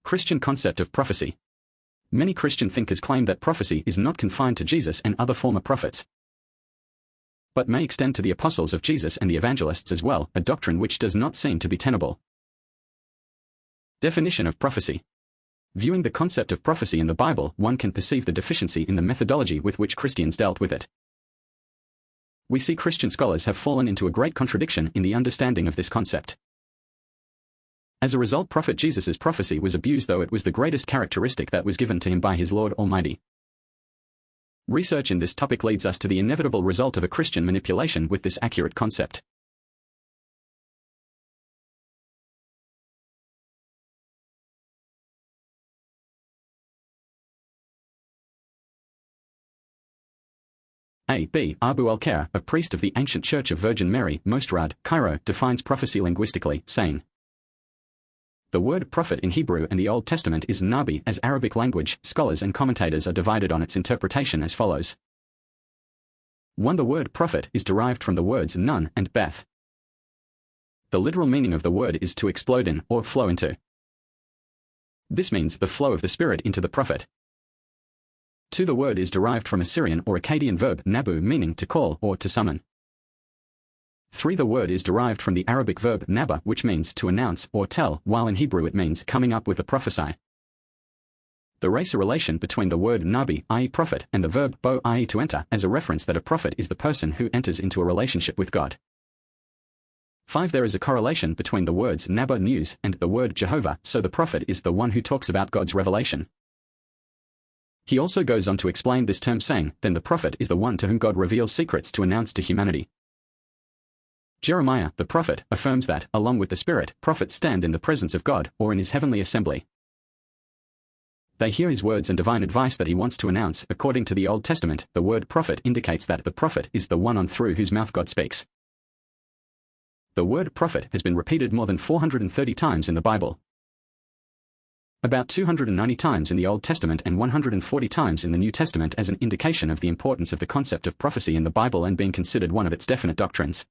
Christian concept of prophecy. Many Christian thinkers claim that prophecy is not confined to Jesus and other former prophets, but may extend to the apostles of Jesus and the evangelists as well, a doctrine which does not seem to be tenable. Definition of prophecy. Viewing the concept of prophecy in the Bible, one can perceive the deficiency in the methodology with which Christians dealt with it. We see Christian scholars have fallen into a great contradiction in the understanding of this concept. As a result, Prophet Jesus' prophecy was abused, though it was the greatest characteristic that was given to him by his Lord Almighty. Research in this topic leads us to the inevitable result of a Christian manipulation with this accurate concept. A.B. Abu al-Khair, a priest of the ancient Church of Virgin Mary, Mostarad, Cairo, defines prophecy linguistically, saying, the word prophet in Hebrew and the Old Testament is nabi. As Arabic language, scholars and commentators are divided on its interpretation as follows. 1. The word prophet is derived from the words nun and beth. The literal meaning of the word is to explode in, or flow into. This means the flow of the Spirit into the prophet. 2. The word is derived from Assyrian or Akkadian verb nabu, meaning to call or to summon. 3. The word is derived from the Arabic verb naba, which means to announce or tell, while in Hebrew it means coming up with a prophesy. The racer relation between the word nabi, i.e. prophet, and the verb bo, i.e. to enter, as a reference that a prophet is the person who enters into a relationship with God. 5. There is a correlation between the words naba, news, and the word Jehovah, so the prophet is the one who talks about God's revelation. He also goes on to explain this term, saying, then the prophet is the one to whom God reveals secrets to announce to humanity. Jeremiah, the prophet, affirms that, along with the Spirit, prophets stand in the presence of God, or in his heavenly assembly. They hear his words and divine advice that he wants to announce. According to the Old Testament, the word prophet indicates that the prophet is the one on through whose mouth God speaks. The word prophet has been repeated more than 430 times in the Bible. About 290 times in the Old Testament and 140 times in the New Testament, as an indication of the importance of the concept of prophecy in the Bible and being considered one of its definite doctrines.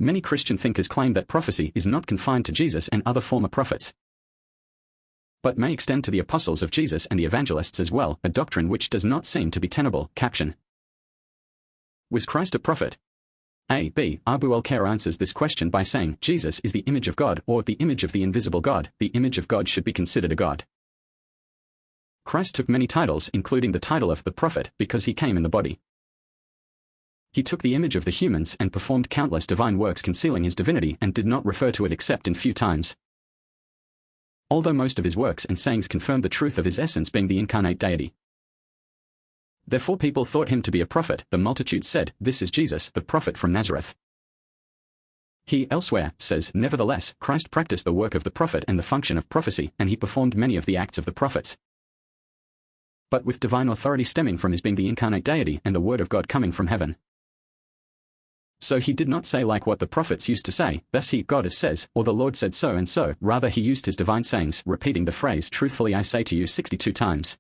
Many Christian thinkers claim that prophecy is not confined to Jesus and other former prophets, but may extend to the apostles of Jesus and the evangelists as well, a doctrine which does not seem to be tenable. Caption. Was Christ a prophet? A.B. Abu al-Khair answers this question by saying, Jesus is the image of God, or the image of the invisible God. The image of God should be considered a God. Christ took many titles, including the title of the prophet, because he came in the body. He took the image of the humans and performed countless divine works concealing his divinity and did not refer to it except in few times. Although most of his works and sayings confirmed the truth of his essence being the incarnate deity. Therefore people thought him to be a prophet. The multitude said, this is Jesus, the prophet from Nazareth. He elsewhere says, nevertheless, Christ practiced the work of the prophet and the function of prophecy, and he performed many of the acts of the prophets, but with divine authority stemming from his being the incarnate deity and the word of God coming from heaven. So he did not say like what the prophets used to say, thus he, God says, or the Lord said so and so. Rather he used his divine sayings, repeating the phrase, truthfully I say to you, 62 times.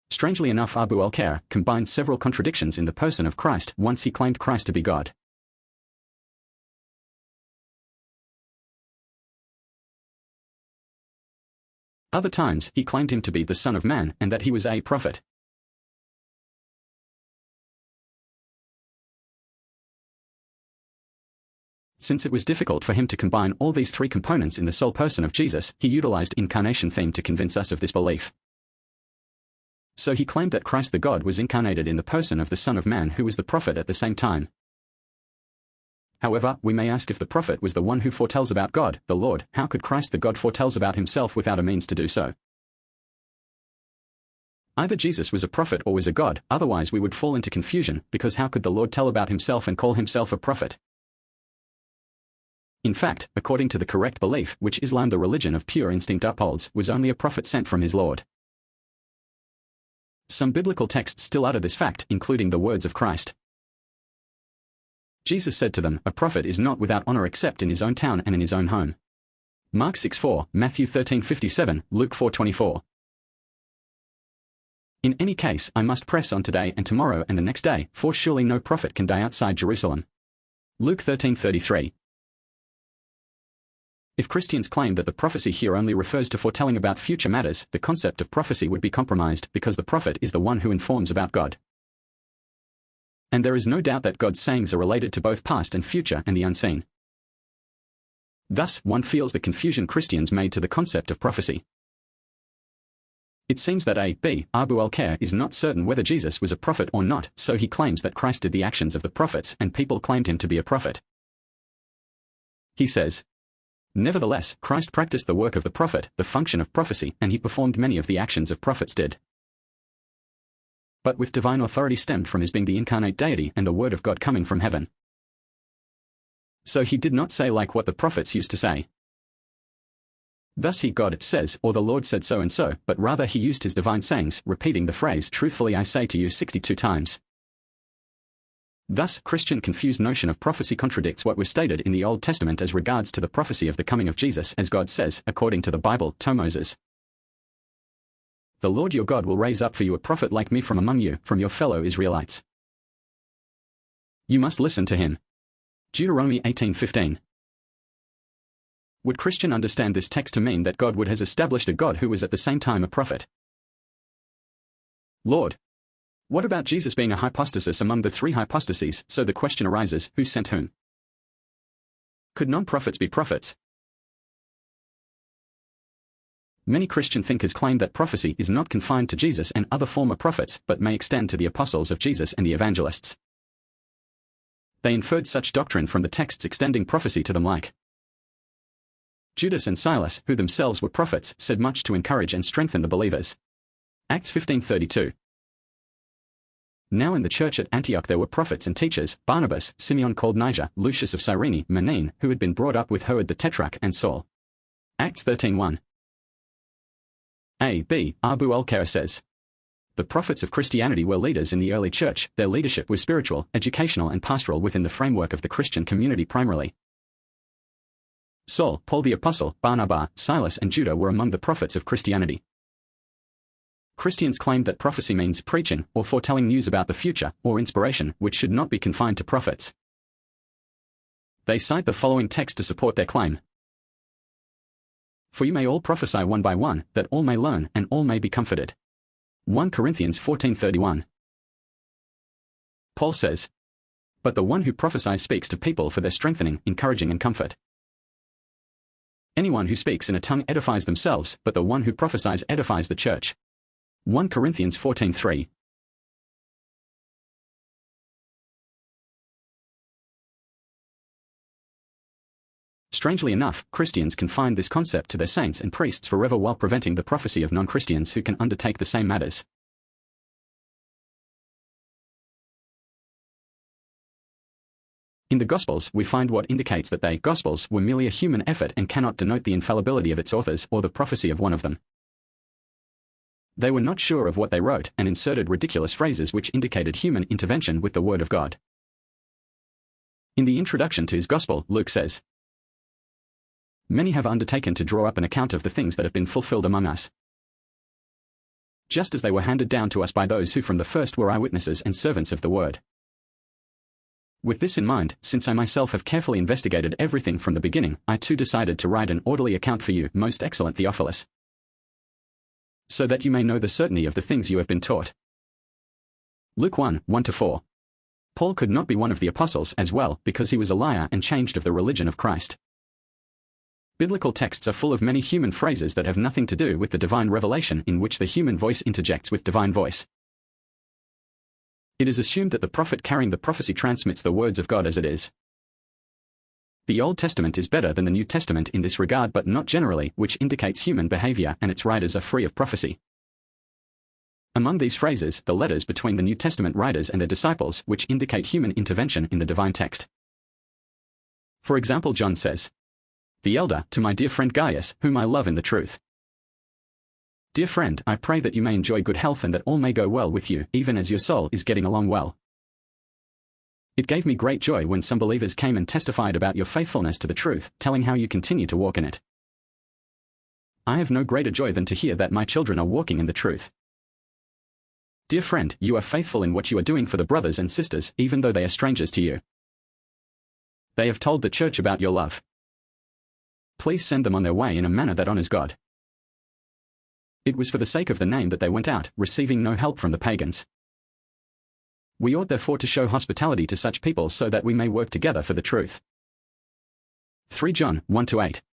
Strangely enough, Abu al-Khair combined several contradictions in the person of Christ. Once he claimed Christ to be God. Other times he claimed him to be the Son of Man and that he was a prophet. Since it was difficult for him to combine all these three components in the sole person of Jesus, he utilized incarnation theme to convince us of this belief. So he claimed that Christ the God was incarnated in the person of the Son of Man who was the prophet at the same time. However, we may ask, if the prophet was the one who foretells about God, the Lord, how could Christ the God foretells about himself without a means to do so? Either Jesus was a prophet or was a God, otherwise we would fall into confusion, because how could the Lord tell about himself and call himself a prophet? In fact, according to the correct belief, which Islam, the religion of pure instinct, upholds, was only a prophet sent from his Lord. Some biblical texts still utter this fact, including the words of Christ. Jesus said to them, a prophet is not without honor except in his own town and in his own home. Mark 6:4, Matthew 13:57, Luke 4:24. In any case, I must press on today and tomorrow and the next day, for surely no prophet can die outside Jerusalem. Luke 13:33. If Christians claim that the prophecy here only refers to foretelling about future matters, the concept of prophecy would be compromised because the prophet is the one who informs about God. And there is no doubt that God's sayings are related to both past and future and the unseen. Thus, one feels the confusion Christians made to the concept of prophecy. It seems that A.B. Abu al-Khair is not certain whether Jesus was a prophet or not, so he claims that Christ did the actions of the prophets and people claimed him to be a prophet. He says, "Nevertheless, Christ practiced the work of the prophet, the function of prophecy, and he performed many of the actions of prophets did. But with divine authority stemmed from his being the incarnate deity and the word of God coming from heaven. So he did not say like what the prophets used to say. Thus he God says, or the Lord said so and so, but rather he used his divine sayings, repeating the phrase, truthfully I say to you 62 times. Thus, Christian confused notion of prophecy contradicts what was stated in the Old Testament as regards to the prophecy of the coming of Jesus, as God says, according to the Bible, to Moses. The Lord your God will raise up for you a prophet like me from among you, from your fellow Israelites. You must listen to him. Deuteronomy 18:15. Would Christian understand this text to mean that God has established a God who was at the same time a prophet? Lord. What about Jesus being a hypostasis among the three hypostases? So the question arises, who sent whom? Could non-prophets be prophets? Many Christian thinkers claim that prophecy is not confined to Jesus and other former prophets, but may extend to the apostles of Jesus and the evangelists. They inferred such doctrine from the texts extending prophecy to them like Judas and Silas, who themselves were prophets, said much to encourage and strengthen the believers. Acts 15:32. Now in the church at Antioch there were prophets and teachers, Barnabas, Simeon called Niger, Lucius of Cyrene, Manaen, who had been brought up with Herod the Tetrarch, and Saul. Acts 13:1. A.B. Abu al-Khair says, the prophets of Christianity were leaders in the early church. Their leadership was spiritual, educational and pastoral within the framework of the Christian community primarily. Saul, Paul the Apostle, Barnabas, Silas and Judah were among the prophets of Christianity. Christians claimed that prophecy means preaching, or foretelling news about the future, or inspiration, which should not be confined to prophets. They cite the following text to support their claim. For you may all prophesy one by one, that all may learn, and all may be comforted. 1 Corinthians 14:31. Paul says, but the one who prophesies speaks to people for their strengthening, encouraging and comfort. Anyone who speaks in a tongue edifies themselves, but the one who prophesies edifies the church. 1 Corinthians 14:3. Strangely enough, Christians confine this concept to their saints and priests forever while preventing the prophecy of non-Christians who can undertake the same matters. In the Gospels, we find what indicates that they, Gospels, were merely a human effort and cannot denote the infallibility of its authors or the prophecy of one of them. They were not sure of what they wrote and inserted ridiculous phrases which indicated human intervention with the Word of God. In the introduction to his Gospel, Luke says, many have undertaken to draw up an account of the things that have been fulfilled among us, just as they were handed down to us by those who from the first were eyewitnesses and servants of the Word. With this in mind, since I myself have carefully investigated everything from the beginning, I too decided to write an orderly account for you, most excellent Theophilus, so that you may know the certainty of the things you have been taught. Luke 1:1-4. Paul could not be one of the apostles as well, because he was a liar and changed of the religion of Christ. Biblical texts are full of many human phrases that have nothing to do with the divine revelation in which the human voice interjects with divine voice. It is assumed that the prophet carrying the prophecy transmits the words of God as it is. The Old Testament is better than the New Testament in this regard, but not generally, which indicates human behavior, and its writers are free of prophecy. Among these phrases, the letters between the New Testament writers and their disciples, which indicate human intervention in the divine text. For example, John says, the elder, to my dear friend Gaius, whom I love in the truth. Dear friend, I pray that you may enjoy good health and that all may go well with you, even as your soul is getting along well. It gave me great joy when some believers came and testified about your faithfulness to the truth, telling how you continue to walk in it. I have no greater joy than to hear that my children are walking in the truth. Dear friend, you are faithful in what you are doing for the brothers and sisters, even though they are strangers to you. They have told the church about your love. please send them on their way in a manner that honors God. It was for the sake of the name that they went out, receiving no help from the pagans. We ought therefore to show hospitality to such people so that we may work together for the truth. 3 John 1-8.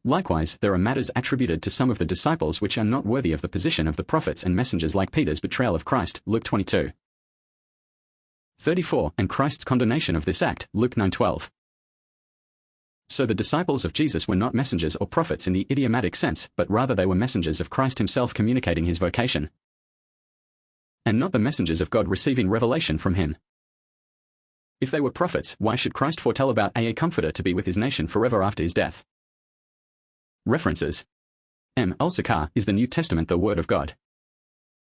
Likewise, there are matters attributed to some of the disciples which are not worthy of the position of the prophets and messengers, like Peter's betrayal of Christ, Luke 22:34, and Christ's condemnation of this act, Luke 9:12. So the disciples of Jesus were not messengers or prophets in the idiomatic sense, but rather they were messengers of Christ himself communicating his vocation, and not the messengers of God receiving revelation from him. If they were prophets, why should Christ foretell about a comforter to be with his nation forever after his death? References. Al-Sakar, Is the New Testament the Word of God?